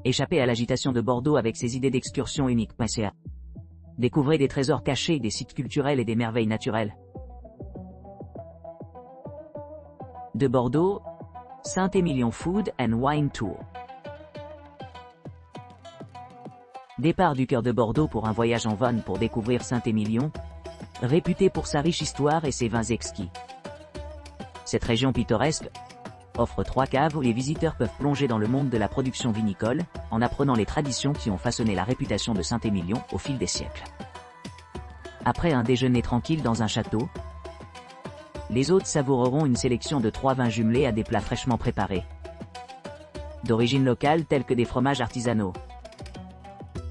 Échappez à l'agitation de Bordeaux avec ses idées d'excursion uniques.ca. Découvrez des trésors cachés, des sites culturels et des merveilles naturelles. De Bordeaux, Saint-Émilion Food and Wine Tour. Départ du cœur de Bordeaux pour un voyage en van pour découvrir Saint-Émilion, réputé pour sa riche histoire et ses vins exquis. Cette région pittoresque offre 3 caves où les visiteurs peuvent plonger dans le monde de la production vinicole, en apprenant les traditions qui ont façonné la réputation de Saint-Émilion au fil des siècles. Après un déjeuner tranquille dans un château, les hôtes savoureront une sélection de 3 vins jumelés à des plats fraîchement préparés, d'origine locale tels que des fromages artisanaux,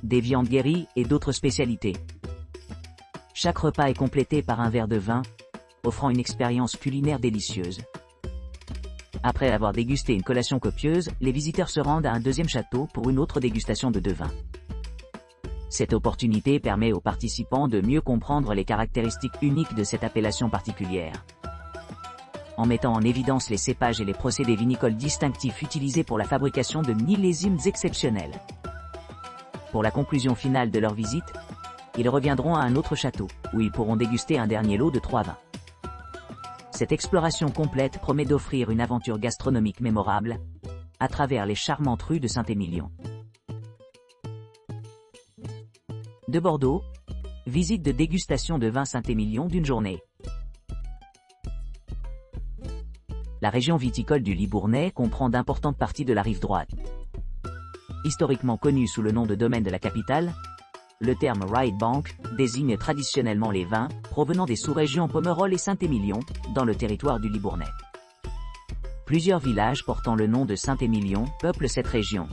des viandes guéries et d'autres spécialités. Chaque repas est complété par un verre de vin, offrant une expérience culinaire délicieuse. Après avoir dégusté une collation copieuse, les visiteurs se rendent à un deuxième château pour une autre dégustation de 2 vins. Cette opportunité permet aux participants de mieux comprendre les caractéristiques uniques de cette appellation particulière, en mettant en évidence les cépages et les procédés vinicoles distinctifs utilisés pour la fabrication de millésimes exceptionnels. Pour la conclusion finale de leur visite, ils reviendront à un autre château, où ils pourront déguster un dernier lot de 3 vins. Cette exploration complète promet d'offrir une aventure gastronomique mémorable, à travers les charmantes rues de Saint-Émilion. De Bordeaux, visite de dégustation de vin Saint-Émilion d'une journée. La région viticole du Libournais comprend d'importantes parties de la rive droite. Historiquement connue sous le nom de domaine de la capitale, le terme Right Bank désigne traditionnellement les vins provenant des sous-régions Pomerol et Saint-Émilion, dans le territoire du Libournais. Plusieurs villages portant le nom de Saint-Émilion peuplent cette région,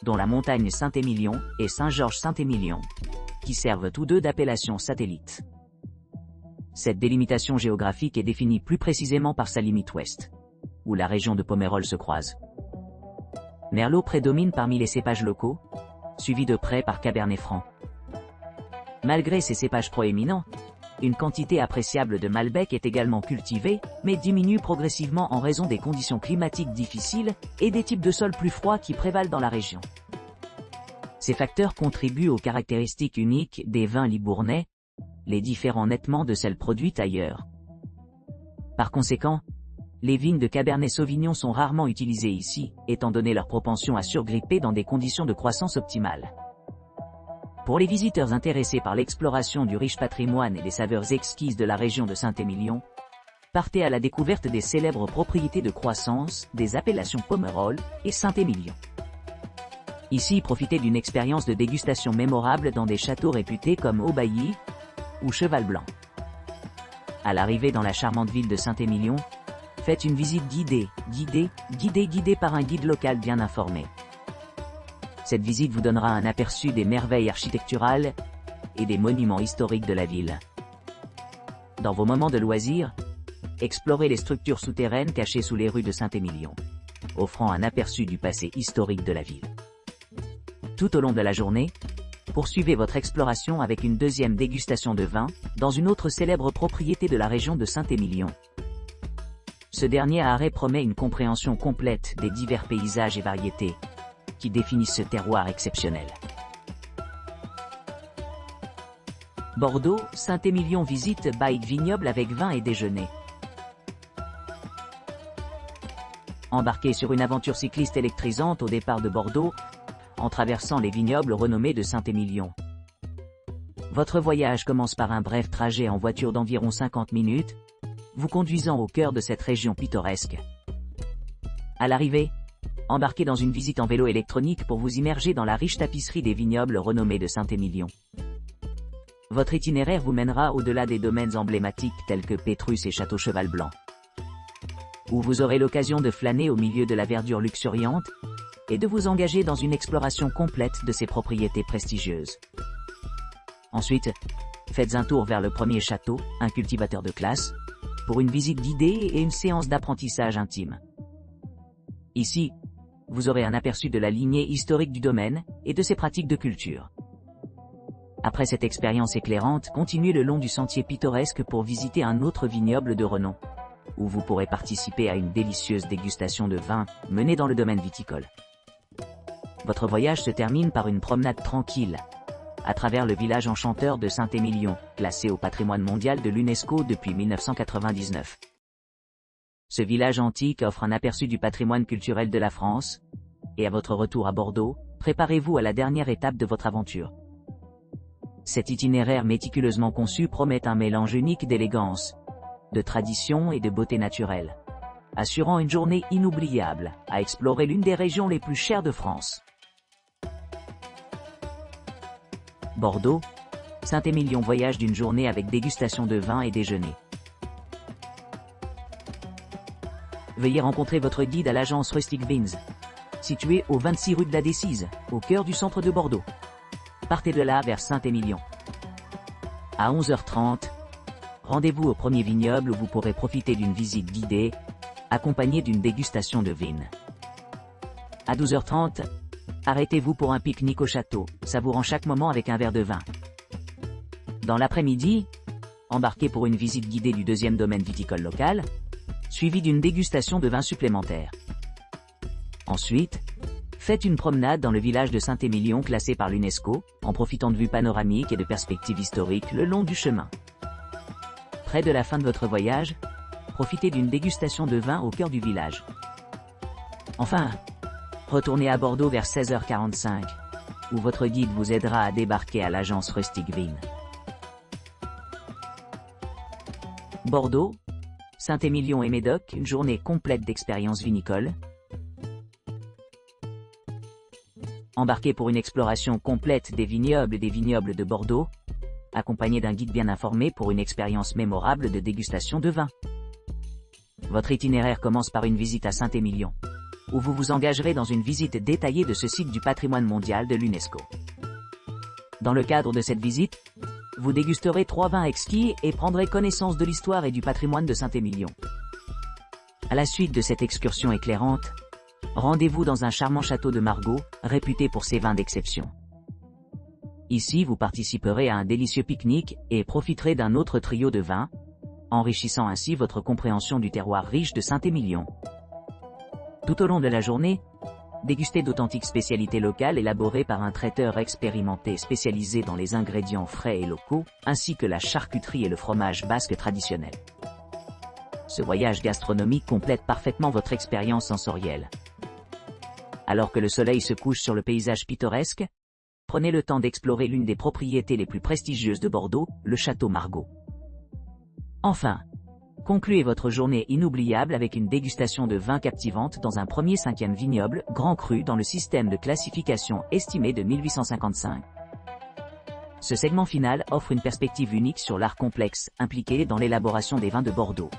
dont la montagne Saint-Émilion et Saint-Georges-Saint-Émilion, qui servent tous deux d'appellation satellite. Cette délimitation géographique est définie plus précisément par sa limite ouest, où la région de Pomerol se croise. Merlot prédomine parmi les cépages locaux, suivi de près par Cabernet Franc. Malgré ces cépages proéminents, une quantité appréciable de Malbec est également cultivée, mais diminue progressivement en raison des conditions climatiques difficiles et des types de sols plus froids qui prévalent dans la région. Ces facteurs contribuent aux caractéristiques uniques des vins libournais, les différant nettement de celles produites ailleurs. Par conséquent, les vignes de Cabernet Sauvignon sont rarement utilisées ici, étant donné leur propension à surgripper dans des conditions de croissance optimales. Pour les visiteurs intéressés par l'exploration du riche patrimoine et des saveurs exquises de la région de Saint-Émilion, partez à la découverte des célèbres propriétés de croissance des appellations Pomerol et Saint-Émilion. Ici, profitez d'une expérience de dégustation mémorable dans des châteaux réputés comme Aubailly ou Cheval Blanc. À l'arrivée dans la charmante ville de Saint-Émilion, faites une visite guidée par un guide local bien informé. Cette visite vous donnera un aperçu des merveilles architecturales et des monuments historiques de la ville. Dans vos moments de loisirs, explorez les structures souterraines cachées sous les rues de Saint-Émilion, offrant un aperçu du passé historique de la ville. Tout au long de la journée, poursuivez votre exploration avec une deuxième dégustation de vin, dans une autre célèbre propriété de la région de Saint-Émilion. Ce dernier arrêt promet une compréhension complète des divers paysages et variétés qui définissent ce terroir exceptionnel. Bordeaux, Saint-Émilion visite Bike Vignoble avec vin et déjeuner. Embarquez sur une aventure cycliste électrisante au départ de Bordeaux, en traversant les vignobles renommés de Saint-Émilion. Votre voyage commence par un bref trajet en voiture d'environ 50 minutes, vous conduisant au cœur de cette région pittoresque. À l'arrivée, embarquez dans une visite en vélo électronique pour vous immerger dans la riche tapisserie des vignobles renommés de Saint-Émilion. Votre itinéraire vous mènera au-delà des domaines emblématiques tels que Pétrus et Château Cheval Blanc, où vous aurez l'occasion de flâner au milieu de la verdure luxuriante et de vous engager dans une exploration complète de ces propriétés prestigieuses. Ensuite, faites un tour vers le premier château, un cultivateur de classe, pour une visite guidée et une séance d'apprentissage intime. Ici, vous aurez un aperçu de la lignée historique du domaine et de ses pratiques de culture. Après cette expérience éclairante, continuez le long du sentier pittoresque pour visiter un autre vignoble de renom, où vous pourrez participer à une délicieuse dégustation de vin menée dans le domaine viticole. Votre voyage se termine par une promenade tranquille à travers le village enchanteur de Saint-Émilion, classé au patrimoine mondial de l'UNESCO depuis 1999. Ce village antique offre un aperçu du patrimoine culturel de la France, et à votre retour à Bordeaux, préparez-vous à la dernière étape de votre aventure. Cet itinéraire méticuleusement conçu promet un mélange unique d'élégance, de tradition et de beauté naturelle, assurant une journée inoubliable à explorer l'une des régions les plus chères de France. Bordeaux, Saint-Émilion voyage d'une journée avec dégustation de vin et déjeuner. Veuillez rencontrer votre guide à l'agence Rustic Vins, située au 26 rue de la Décise, au cœur du centre de Bordeaux. Partez de là vers Saint-Émilion. À 11h30, rendez-vous au premier vignoble où vous pourrez profiter d'une visite guidée, accompagnée d'une dégustation de vin. À 12h30, arrêtez-vous pour un pique-nique au château, savourant chaque moment avec un verre de vin. Dans l'après-midi, embarquez pour une visite guidée du deuxième domaine viticole local, suivie d'une dégustation de vin supplémentaire. Ensuite, faites une promenade dans le village de Saint-Émilion classé par l'UNESCO, en profitant de vues panoramiques et de perspectives historiques le long du chemin. Près de la fin de votre voyage, profitez d'une dégustation de vin au cœur du village. Enfin, retournez à Bordeaux vers 16h45, où votre guide vous aidera à débarquer à l'agence Rustic Vins. Bordeaux, Saint-Émilion et Médoc, une journée complète d'expériences vinicoles. Embarquez pour une exploration complète des vignobles de Bordeaux, accompagné d'un guide bien informé pour une expérience mémorable de dégustation de vin. Votre itinéraire commence par une visite à Saint-Émilion, où vous vous engagerez dans une visite détaillée de ce site du patrimoine mondial de l'UNESCO. Dans le cadre de cette visite, vous dégusterez 3 vins exquis et prendrez connaissance de l'histoire et du patrimoine de Saint-Émilion. À la suite de cette excursion éclairante, rendez-vous dans un charmant château de Margaux, réputé pour ses vins d'exception. Ici, vous participerez à un délicieux pique-nique et profiterez d'un autre trio de vins, enrichissant ainsi votre compréhension du terroir riche de Saint-Émilion. Tout au long de la journée, dégustez d'authentiques spécialités locales élaborées par un traiteur expérimenté spécialisé dans les ingrédients frais et locaux, ainsi que la charcuterie et le fromage basque traditionnel. Ce voyage gastronomique complète parfaitement votre expérience sensorielle. Alors que le soleil se couche sur le paysage pittoresque, prenez le temps d'explorer l'une des propriétés les plus prestigieuses de Bordeaux, le château Margaux. Enfin, concluez votre journée inoubliable avec une dégustation de vin captivante dans un premier 5e vignoble, Grand Cru dans le système de classification estimé de 1855. Ce segment final offre une perspective unique sur l'art complexe impliqué dans l'élaboration des vins de Bordeaux.